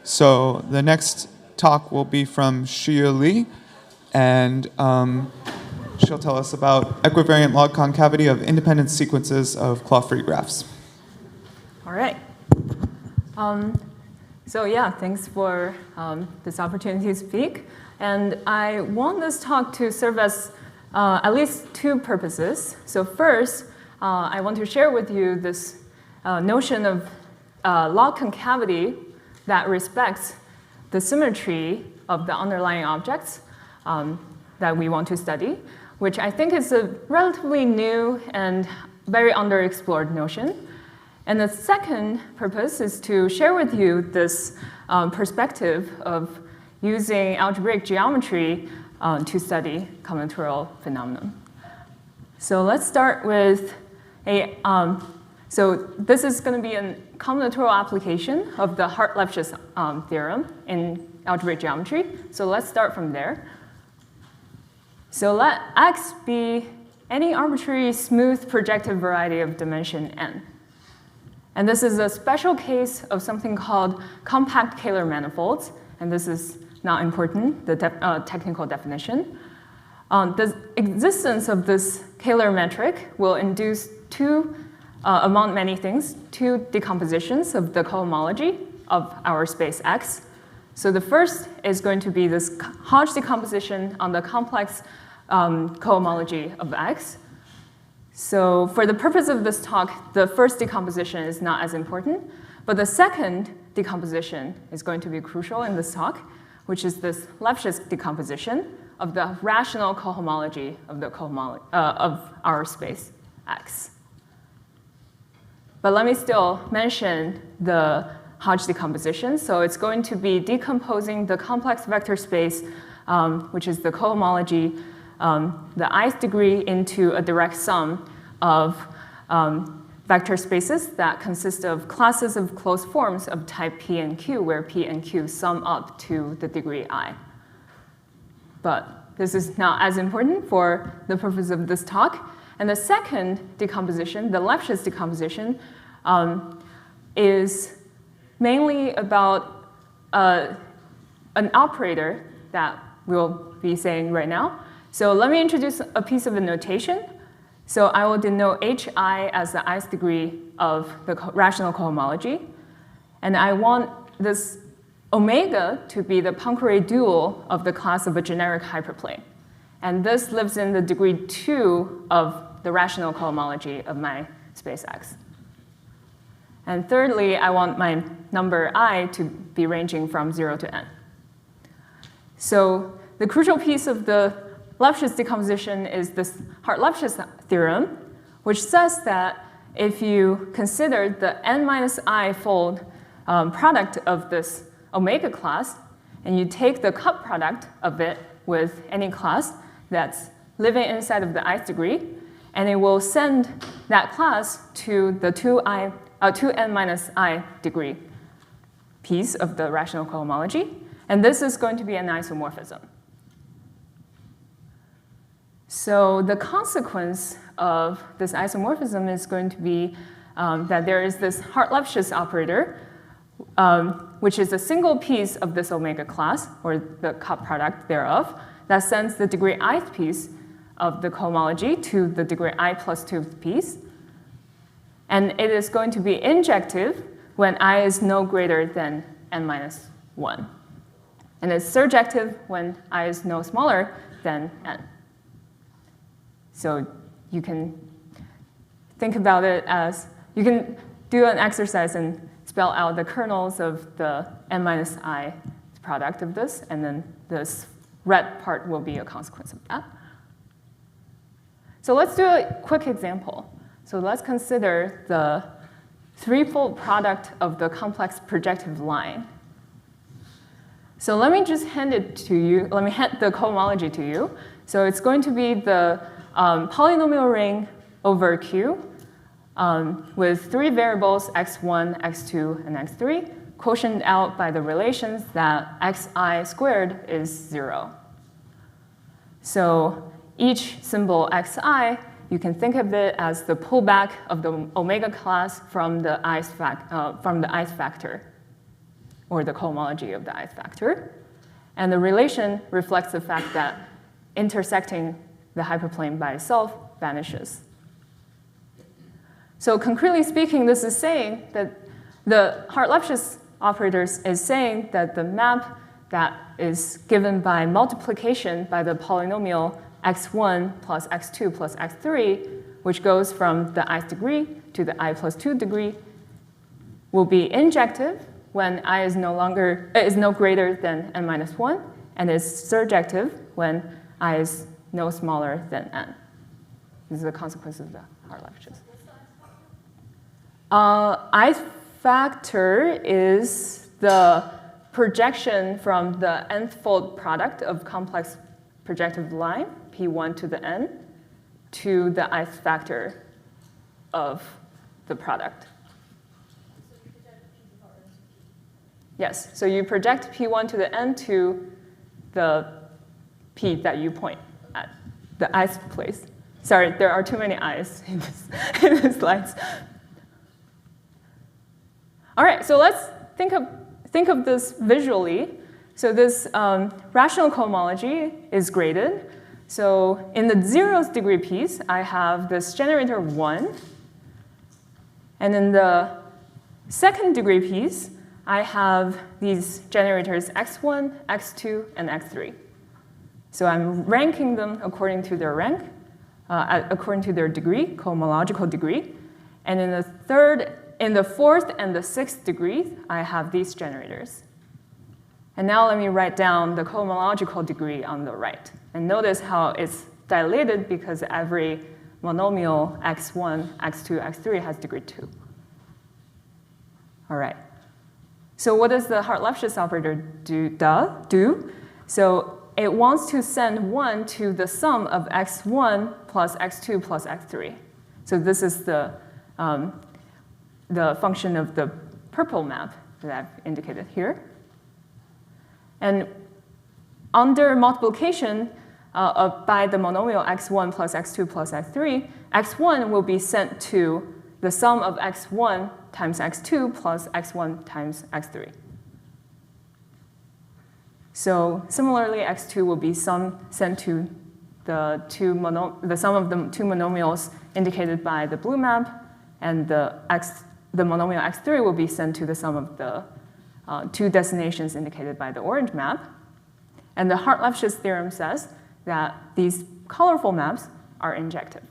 So the next talk will be from Shia Li, and she'll tell us about equivariant log-concavity of independent sequences of Clawfree graphs. All right. So yeah, thanks for this opportunity to speak. And I want this talk to serve as at least two purposes. So first, I want to share with you this notion of log-concavity that respects the symmetry of the underlying objects that we want to study, which I think is a relatively new and very underexplored notion. And the second purpose is to share with you this perspective of using algebraic geometry to study combinatorial phenomenon. So let's start with so this is going to be a combinatorial application of the Hart-Lefschetz theorem in algebraic geometry. So let's start from there. So let X be any arbitrary smooth projective variety of dimension n. And this is a special case of something called compact Kähler manifolds. And this is not important, the technical definition. The existence of this Kähler metric will induce among many things, two decompositions of the cohomology of our space X. So the first is going to be this Hodge decomposition on the complex cohomology of X. So for the purpose of this talk, the first decomposition is not as important, but the second decomposition is going to be crucial in this talk, which is this Lefschetz decomposition of the rational cohomology of of our space X. But let me still mention the Hodge decomposition. So it's going to be decomposing the complex vector space, which is the cohomology, the ith degree, into a direct sum of vector spaces that consist of classes of closed forms of type P and Q, where P and Q sum up to the degree I. But this is not as important for the purpose of this talk. And the second decomposition, the Lefschetz decomposition, is mainly about an operator that we'll be saying right now. So let me introduce a piece of a notation. So I will denote hi as the ith degree of the rational cohomology. And I want this omega to be the Poincare dual of the class of a generic hyperplane. And this lives in the degree 2 of the rational cohomology of my space X. And thirdly, I want my number I to be ranging from 0 to n. So the crucial piece of the Lefschetz decomposition is this Hart-Lefschetz theorem, which says that if you consider the n minus I fold product of this omega class, and you take the cup product of it with any class that's living inside of the ith degree, and it will send that class to the 2n minus I degree piece of the rational cohomology. And this is going to be an isomorphism. So the consequence of this isomorphism is going to be that there is this Hart-Lefschetz operator, which is a single piece of this omega class, or the cup product thereof, that sends the degree ith piece of the cohomology to the degree I plus 2th piece. And it is going to be injective when I is no greater than n minus 1. And it's surjective when I is no smaller than n. So you can think about it as, you can do an exercise and spell out the kernels of the n minus I product of this, and then this red part will be a consequence of that. So let's do a quick example. So let's consider the threefold product of the complex projective line. So let me just hand it to you. Let me hand the cohomology to you. So it's going to be the polynomial ring over Q with three variables, x1, x2, and x3, quotiented out by the relations that xi squared is 0. So each symbol xi you can think of it as the pullback of the omega class from the ice factor, or the cohomology of the ice factor. And the relation reflects the fact that intersecting the hyperplane by itself vanishes. So concretely speaking, this is saying that the Hart-Lefschetz operators is saying that the map that is given by multiplication by the polynomial x1 plus x2 plus x3, which goes from the ith degree to the I plus 2 degree, will be injective when I is no greater than n minus 1, and is surjective when I is no smaller than n. This is the consequence of the Hart-Lefschetz. Ith factor is the projection from the nth-fold product of complex projective line, P1 to the n, to the ith factor of the product. Yes, so you project P1 to the n to the P that you point at, the ith place. Sorry, there are too many i's in the slides. All right, so let's think of this visually. So this rational cohomology is graded. So in the 0th degree piece, I have this generator 1. And in the 2nd degree piece, I have these generators x1, x2, and x3. So I'm ranking them according to their rank, according to their degree, cohomological degree. And in the 4th and the 6th degree, I have these generators. And now let me write down the cohomological degree on the right. And notice how it's dilated because every monomial x1, x2, x3 has degree 2. All right. So what does the Hart-Lefschetz operator do? So it wants to send 1 to the sum of x1 plus x2 plus x3. So this is the function of the purple map that I've indicated here. And under multiplication by the monomial x1 plus x2 plus x3, x1 will be sent to the sum of x1 times x2 plus x1 times x3. So similarly, x2 will be sent to the sum of the two monomials indicated by the blue map, and the monomial x3 will be sent to the sum of the two destinations indicated by the orange map. And the Hart-Lefschetz theorem says that these colorful maps are injective.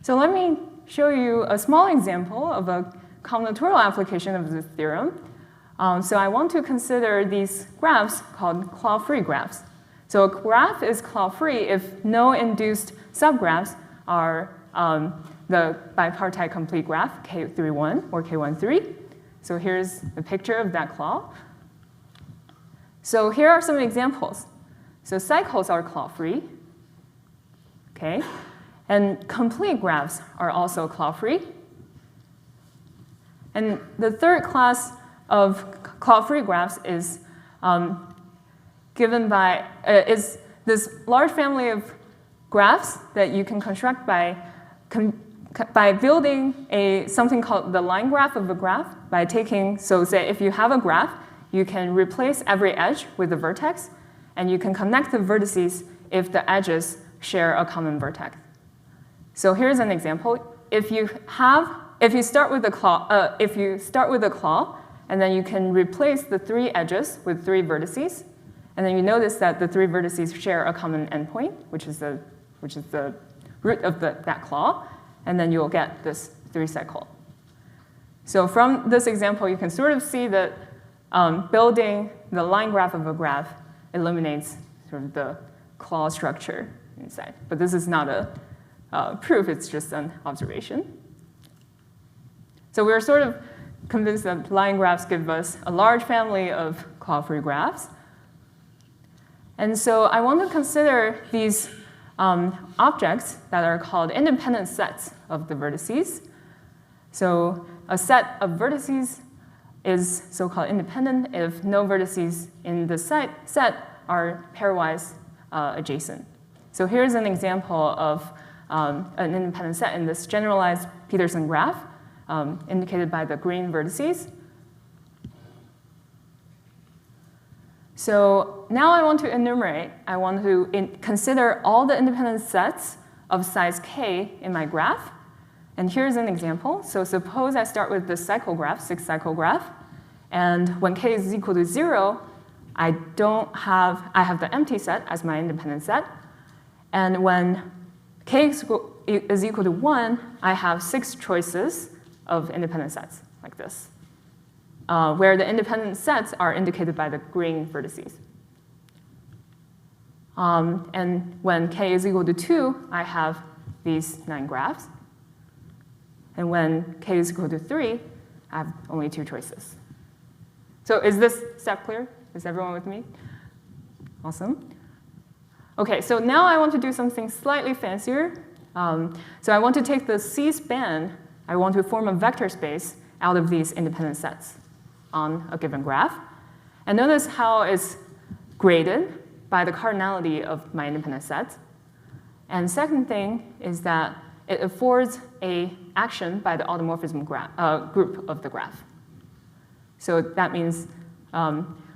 So let me show you a small example of a combinatorial application of this theorem. So I want to consider these graphs called Clawfree graphs. So a graph is Clawfree if no induced subgraphs are the bipartite complete graph, K31 or K13. So here's a picture of that claw. So here are some examples. So cycles are Clawfree, okay? And complete graphs are also Clawfree. And the third class of Clawfree graphs is given by is this large family of graphs that you can construct by building something called the line graph of a graph by taking, so say if you have a graph, you can replace every edge with a vertex, and you can connect the vertices if the edges share a common vertex. So here's an example. If you start with a claw, and then you can replace the 3 edges with 3 vertices, and then you notice that the 3 vertices share a common endpoint, which is the root of that claw, and then you'll get this 3 cycle. So from this example, you can sort of see that building the line graph of a graph eliminates sort of the claw structure inside. But this is not a proof, it's just an observation. So we're sort of convinced that line graphs give us a large family of Clawfree graphs. And so I want to consider these objects that are called independent sets of the vertices. So a set of vertices is so-called independent if no vertices in the set are pairwise adjacent. So here's an example of an independent set in this generalized Peterson graph, indicated by the green vertices. So now I want to enumerate, I want to consider all the independent sets of size k in my graph. And here's an example. So suppose I start with the cycle graph, 6-cycle graph. And when k is equal to 0, I have the empty set as my independent set. And when k is equal to 1, I have 6 choices of independent sets, like this, where the independent sets are indicated by the green vertices. And when k is equal to 2, I have these 9 graphs. And when k is equal to 3, I have only 2 choices. So is this step clear? Is everyone with me? Awesome. OK, so now I want to do something slightly fancier. So I want to take the C-span. I want to form a vector space out of these independent sets on a given graph. And notice how it's graded by the cardinality of my independent sets. And second thing is that it affords an action by the automorphism group of the graph. So that means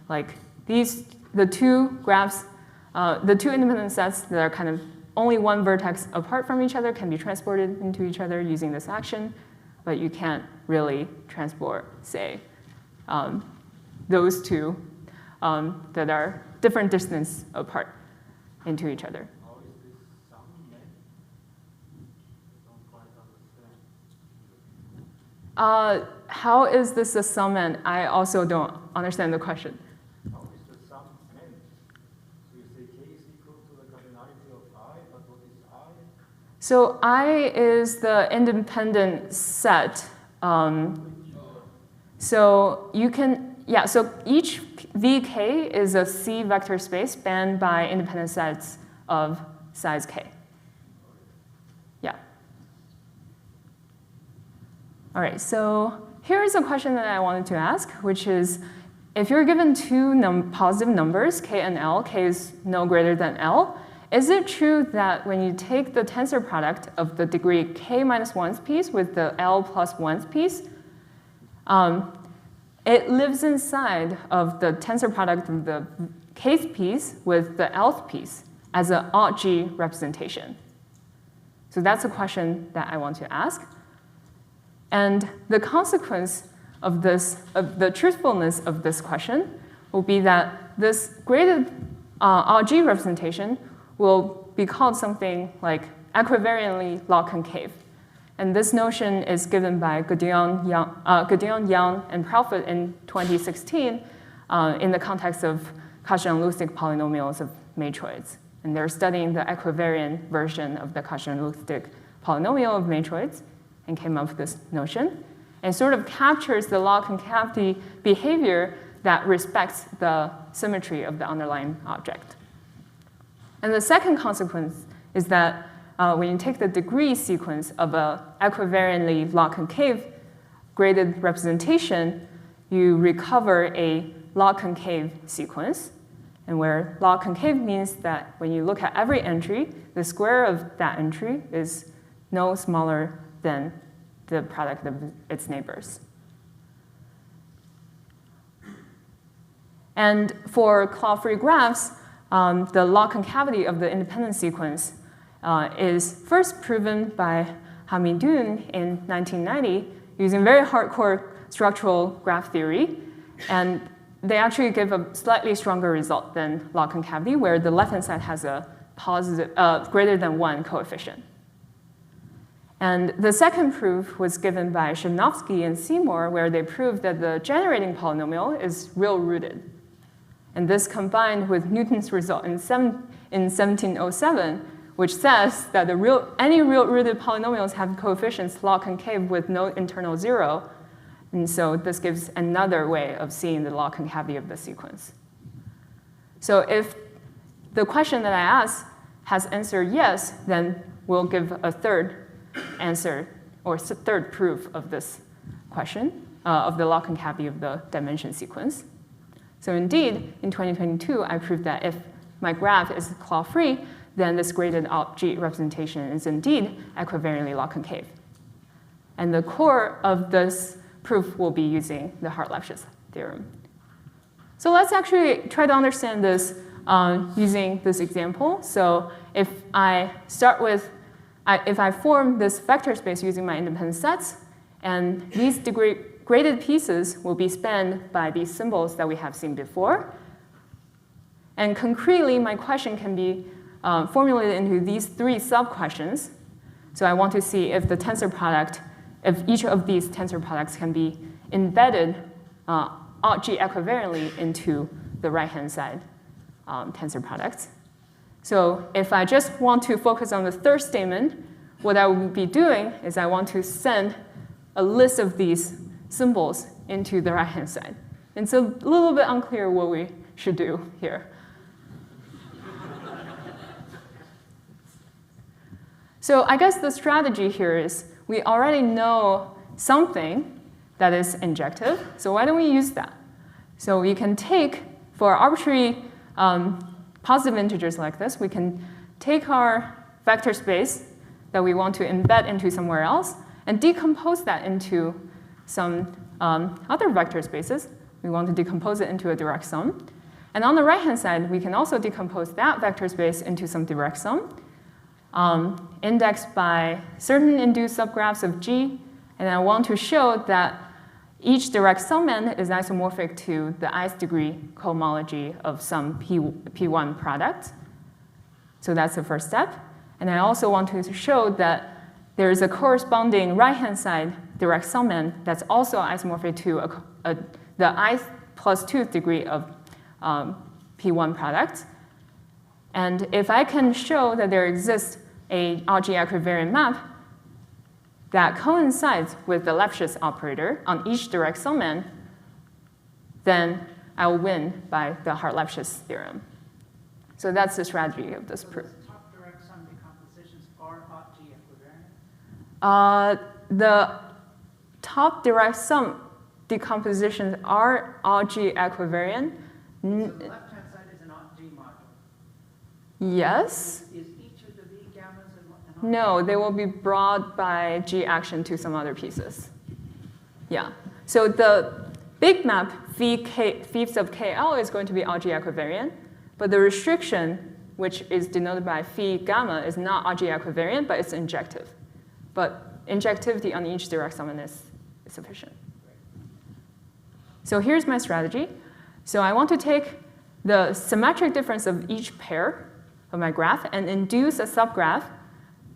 like the two graphs, the two independent sets that are kind of only one vertex apart from each other can be transported into each other using this action, but you can't really transport, say, those two that are different distance apart into each other. How is this sum made? I don't quite understand. How is this a summand? I also don't understand the question. How is the sum meant? So you say k is equal to the cardinality of I, but what is I? So I is the independent set. So you can, yeah, so each vk is a C vector space spanned by independent sets of size k. Yeah. All right, so here's a question that I wanted to ask, which is, if you're given two positive numbers, k and l, k is no greater than l, is it true that when you take the tensor product of the degree k minus 1's piece with the l plus 1's piece, it lives inside of the tensor product of the kth piece with the lth piece as an odd G representation? So that's a question that I want to ask. And the consequence of this, of the truthfulness of this question, will be that this graded odd G representation will be called something like equivariantly log-concave. And this notion is given by Gudjon, Yang, and Proudfoot in 2016 in the context of Cauchy-Lusztig polynomials of matroids. And they're studying the equivariant version of the Cauchy-Lusztig polynomial of matroids and came up with this notion. And sort of captures the log-concavity behavior that respects the symmetry of the underlying object. And the second consequence is that when you take the degree sequence of an equivariantly log-concave graded representation, you recover a log-concave sequence. And where log-concave means that when you look at every entry, the square of that entry is no smaller than the product of its neighbors. And for Clawfree graphs, the log-concavity of the independent sequence is first proven by Hamidoun in 1990 using very hardcore structural graph theory. And they actually give a slightly stronger result than log-concavity, where the left-hand side has a positive, greater than 1 coefficient. And the second proof was given by Shimnovsky and Seymour, where they proved that the generating polynomial is real-rooted. And this combined with Newton's result in 1707, which says that any real-rooted polynomials have coefficients log-concave with no internal 0. And so this gives another way of seeing the log-concavity of the sequence. So if the question that I asked has answered yes, then we'll give a third answer, or third proof of this question, of the log-concavity of the dimension sequence. So indeed, in 2022, I proved that if my graph is Clawfree, then this graded G representation is indeed equivariantly log-concave. And the core of this proof will be using the Hart-Lefschetz theorem. So let's actually try to understand this using this example. So if I start with, if I form this vector space using my independent sets, and these graded pieces will be spanned by these symbols that we have seen before. And concretely, my question can be formulated into these 3 sub-questions. So I want to see if the tensor product, if each of these tensor products can be embedded G equivariantly into the right-hand side tensor products. So if I just want to focus on the third statement, what I will be doing is I want to send a list of these symbols into the right-hand side. And it's a little bit unclear what we should do here. So I guess the strategy here is we already know something that is injective. So why don't we use that? So we can take, for arbitrary positive integers like this, we can take our vector space that we want to embed into somewhere else and decompose that into some other vector spaces. We want to decompose it into a direct sum. And on the right-hand side, we can also decompose that vector space into some direct sum, indexed by certain induced subgraphs of G. And I want to show that each direct summand is isomorphic to the ith degree cohomology of some P1 product. So that's the first step. And I also want to show that there is a corresponding right-hand side direct summand that's also isomorphic to the ith plus 2th degree of P1 product. And if I can show that there exists a G equivariant map that coincides with the Lefschetz operator on each direct summand, then I will win by the Hart-Lefschetz theorem. So that's the strategy of this proof. So top direct sum decompositions are G equivariant? The top direct sum decompositions are G equivariant. So the left-hand side is an G module. Yes. Is each of the V gammas an No, they will be brought by G action to some other pieces. Yeah. So the big map phi sub KL is going to be G equivariant, but the restriction, which is denoted by phi gamma, is not G equivariant, but it's injective. But injectivity on each direct summand is sufficient. So here's my strategy. So I want to take the symmetric difference of each pair of my graph and induce a subgraph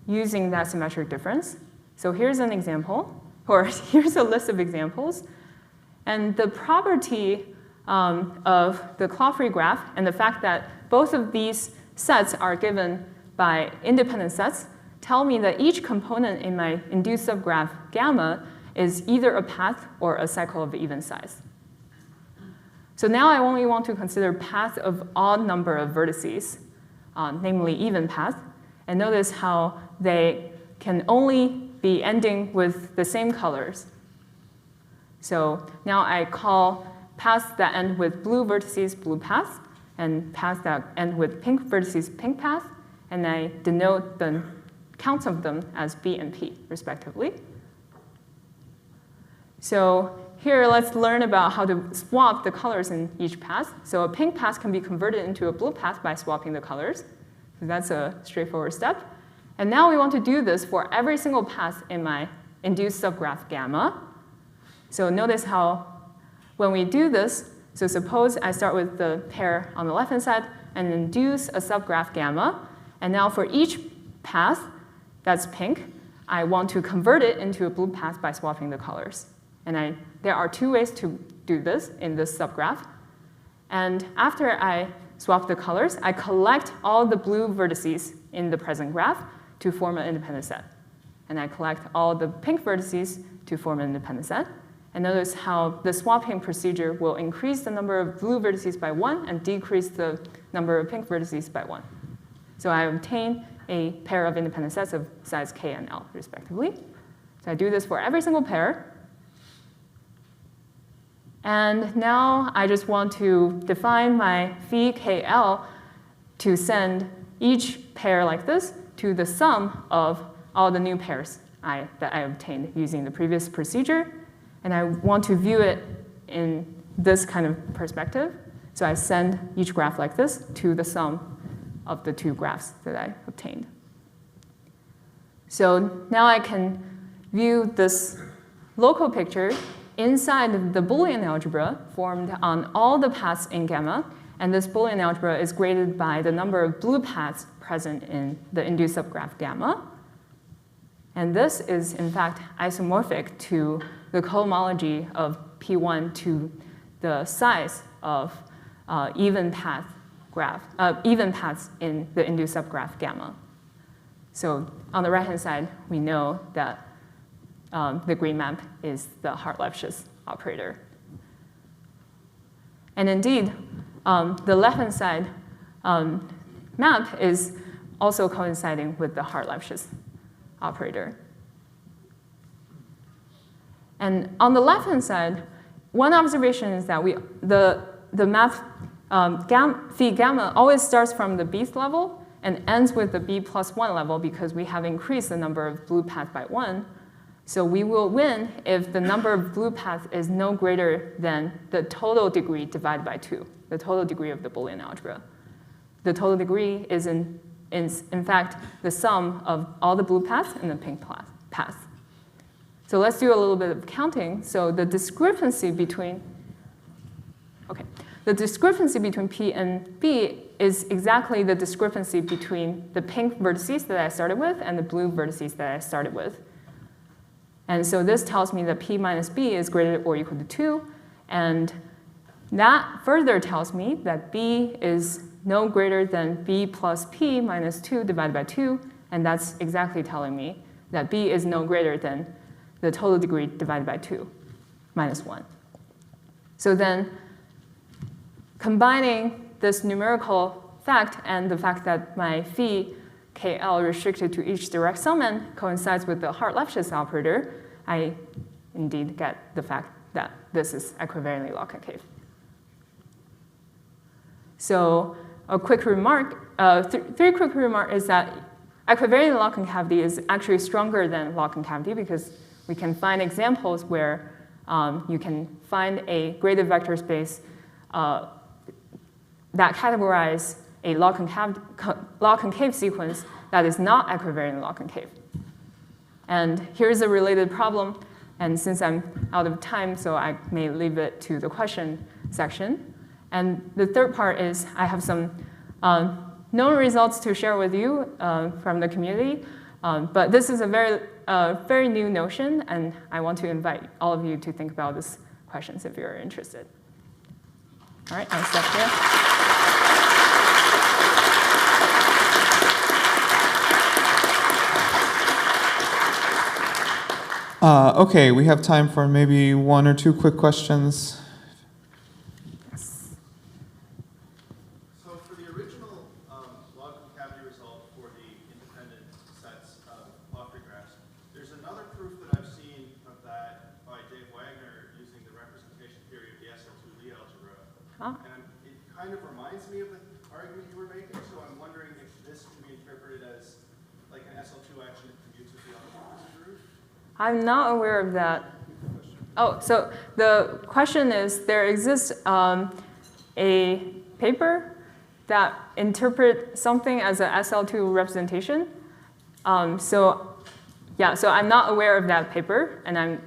using that symmetric difference. So here's an example, or here's a list of examples. And the property of the Clawfree graph and the fact that both of these sets are given by independent sets tell me that each component in my induced subgraph gamma is either a path or a cycle of even size. So now I only want to consider paths of odd number of vertices, namely even path. And notice how they can only be ending with the same colors. So now I call paths that end with blue vertices blue path, and paths that end with pink vertices pink path, and I denote the counts of them as B and P, respectively. So here, let's learn about how to swap the colors in each path. So a pink path can be converted into a blue path by swapping the colors. So that's a straightforward step. And now we want to do this for every single path in my induced subgraph gamma. So notice how when we do this, so suppose I start with the pair on the left-hand side and induce a subgraph gamma. And now for each path that's pink, I want to convert it into a blue path by swapping the colors. And there are 2 ways to do this in this subgraph. And after I swap the colors, I collect all the blue vertices in the present graph to form an independent set. And I collect all the pink vertices to form an independent set. And notice how the swapping procedure will increase the number of blue vertices by 1 and decrease the number of pink vertices by 1. So I obtain a pair of independent sets of size K and L, respectively. So I do this for every single pair. And now I just want to define my phi KL to send each pair like this to the sum of all the new pairs that I obtained using the previous procedure. And I want to view it in this kind of perspective. So I send each graph like this to the sum of the two graphs that I obtained. So now I can view this local picture inside the Boolean algebra formed on all the paths in gamma. And this Boolean algebra is graded by the number of blue paths present in the induced subgraph gamma. And this is, in fact, isomorphic to the cohomology of P1 to the size of even paths in the induced subgraph gamma. So on the right-hand side, we know that the green map is the Hart-Lefschetz operator. And indeed, the left-hand side map is also coinciding with the Hart-Lefschetz operator. And on the left-hand side, one observation is that the map phi gamma always starts from the bth level and ends with the b+1 level because we have increased the number of blue paths by 1. So we will win if the number of blue paths is no greater than the total degree divided by 2, the total degree of the Boolean algebra. The total degree is in fact the sum of all the blue paths and the pink paths. So let's do a little bit of counting. So the discrepancy between P and B is exactly the discrepancy between the pink vertices that I started with and the blue vertices that I started with. And so this tells me that P minus B is greater or equal to 2. And that further tells me that B is no greater than B plus P minus 2 divided by 2. And that's exactly telling me that B is no greater than the total degree divided by 2 minus 1. So then combining this numerical fact and the fact that my phi KL restricted to each direct summand coincides with the Hart-Lefschetz operator, I indeed get the fact that this is equivariantly log-concave. So a quick remark, three quick remarks is that equivariant log-concavity is actually stronger than log-concavity because we can find examples where you can find a graded vector space that categorize a log-concave sequence that is not equivariant log-concave. And here's a related problem. And since I'm out of time, so I may leave it to the question section. And the third part is I have some known results to share with you from the community. But this is a very new notion, and I want to invite all of you to think about these questions if you're interested. All right, I'll stop here. Okay, we have time for maybe one or two quick questions. Yes. So for the original log-concavity result for the independent sets of Clawfree graphs, there's another proof that I've seen of that by Dave Wagner using the representation theory of the SL2 Lie algebra. Ah. And it kind of reminds me of the argument you were making, so I'm wondering if this can be interpreted as like an SL2 action that commutes with the other group. I'm not aware of that. Oh, so the question is, there exists a paper that interprets something as an SL2 representation. So I'm not aware of that paper, and I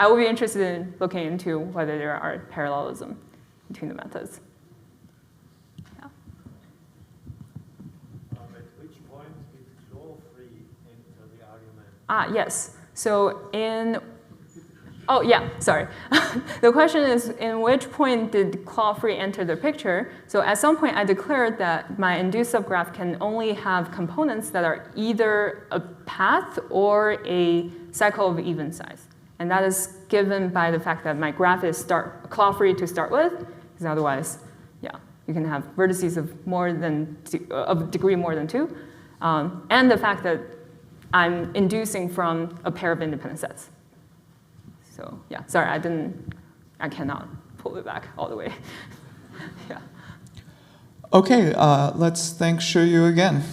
will be interested in looking into whether there are parallelism between the methods. Yeah. At which point did Clawfree enter the argument? Yes. So the question is, in which point did Clawfree enter the picture? So at some point, I declared that my induced subgraph can only have components that are either a path or a cycle of even size. And that is given by the fact that my graph is Clawfree to start with, because otherwise, you can have vertices of degree more than 2, and the fact that I'm inducing from a pair of independent sets. So sorry, I cannot pull it back all the way. Yeah. Okay, let's thank Shiyu again.